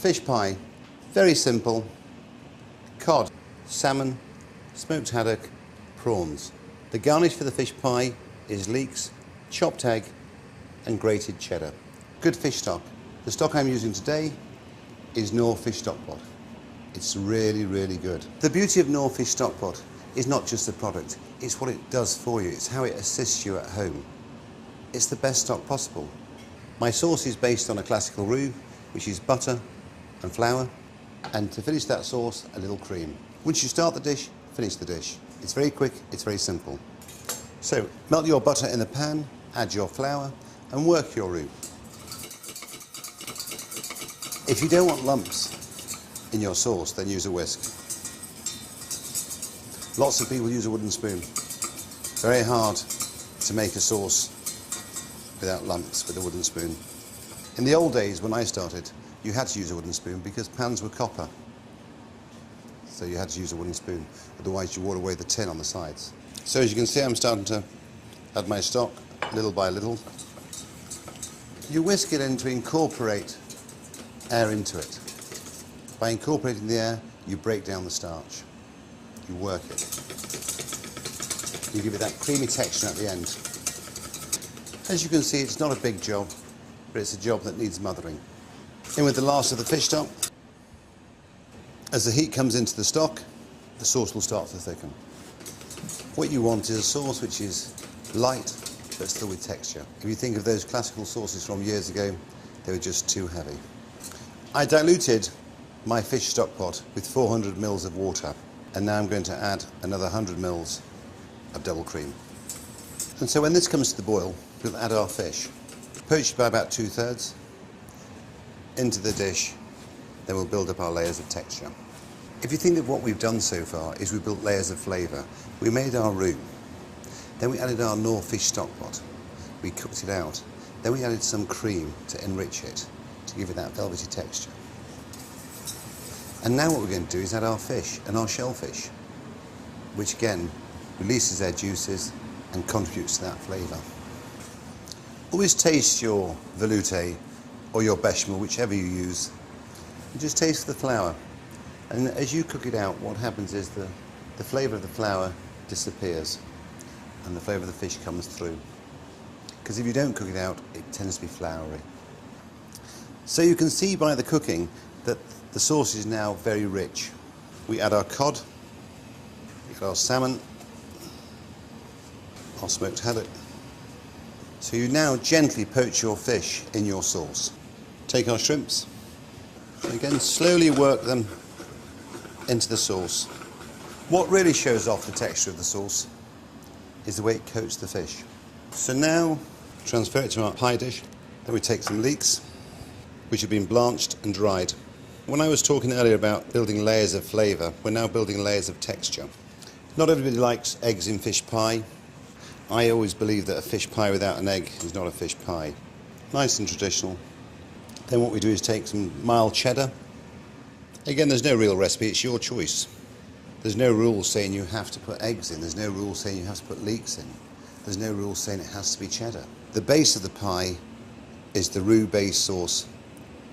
Fish pie, very simple. Cod, salmon, smoked haddock, prawns. The garnish for the fish pie is leeks, chopped egg and grated cheddar. Good fish stock. The stock I'm using today is Knorr fish stock pot. It's really, really good. The beauty of Knorr fish stock pot is not just the product, it's what it does for you. It's how it assists you at home. It's the best stock possible. My sauce is based on a classical roux, which is butter and flour, and to finish that sauce, a little cream. Once you start the dish, finish the dish. It's very quick, it's very simple. So, melt your butter in the pan, add your flour, and work your roux. If you don't want lumps in your sauce, then use a whisk. Lots of people use a wooden spoon. Very hard to make a sauce without lumps with a wooden spoon. In the old days, when I started, you had to use a wooden spoon because pans were copper. So you had to use a wooden spoon, otherwise you wore away the tin on the sides. So as you can see, I'm starting to add my stock little by little. You whisk it in to incorporate air into it. By incorporating the air, you break down the starch. You work it. You give it that creamy texture at the end. As you can see, it's not a big job, but it's a job that needs mothering. In with the last of the fish stock. As the heat comes into the stock, the sauce will start to thicken. What you want is a sauce which is light, but still with texture. If you think of those classical sauces from years ago, they were just too heavy. I diluted my fish stock pot with 400 ml of water, and now I'm going to add another 100 ml of double cream. And so when this comes to the boil, we'll add our fish, poached by about 2/3, into the dish, then we'll build up our layers of texture. If you think of what we've done so far is we built layers of flavour. We made our roux, then we added our Knorr fish stock pot, we cooked it out, then we added some cream to enrich it, to give it that velvety texture. And now what we're going to do is add our fish and our shellfish, which again releases their juices and contributes to that flavour. Always taste your velouté or your bechamel, whichever you use, and just taste the flour. And as you cook it out, what happens is the flavour of the flour disappears and the flavour of the fish comes through. Because if you don't cook it out, it tends to be floury. So you can see by the cooking that the sauce is now very rich. We add our cod, we add our salmon, our smoked haddock. So you now gently poach your fish in your sauce. Take our shrimps, and again slowly work them into the sauce. What really shows off the texture of the sauce is the way it coats the fish. So now transfer it to our pie dish. Then we take some leeks, which have been blanched and dried. When I was talking earlier about building layers of flavour, we're now building layers of texture. Not everybody likes eggs in fish pie. I always believe that a fish pie without an egg is not a fish pie. Nice and traditional. Then what we do is take some mild cheddar. Again, there's no real recipe, it's your choice. There's no rule saying you have to put eggs in. There's no rule saying you have to put leeks in. There's no rule saying it has to be cheddar. The base of the pie is the roux-based sauce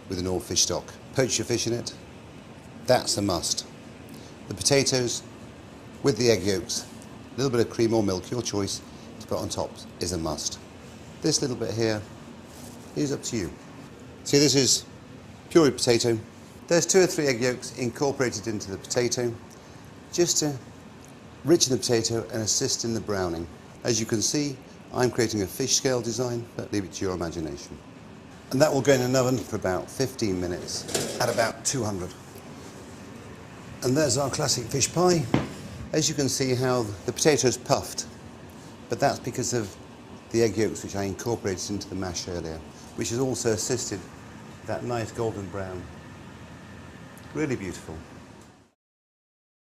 with an Knorr fish stock. Poach your fish in it. That's a must. The potatoes with the egg yolks, a little bit of cream or milk, your choice, to put on top is a must. This little bit here is up to you. See, this is pureed potato. There's 2 or 3 egg yolks incorporated into the potato just to richen the potato and assist in the browning. As you can see, I'm creating a fish scale design, but leave it to your imagination. And that will go in an oven for about 15 minutes at about 200. And there's our classic fish pie. As you can see how the potato's puffed, but that's because of the egg yolks which I incorporated into the mash earlier, which has also assisted that nice golden brown. Really beautiful.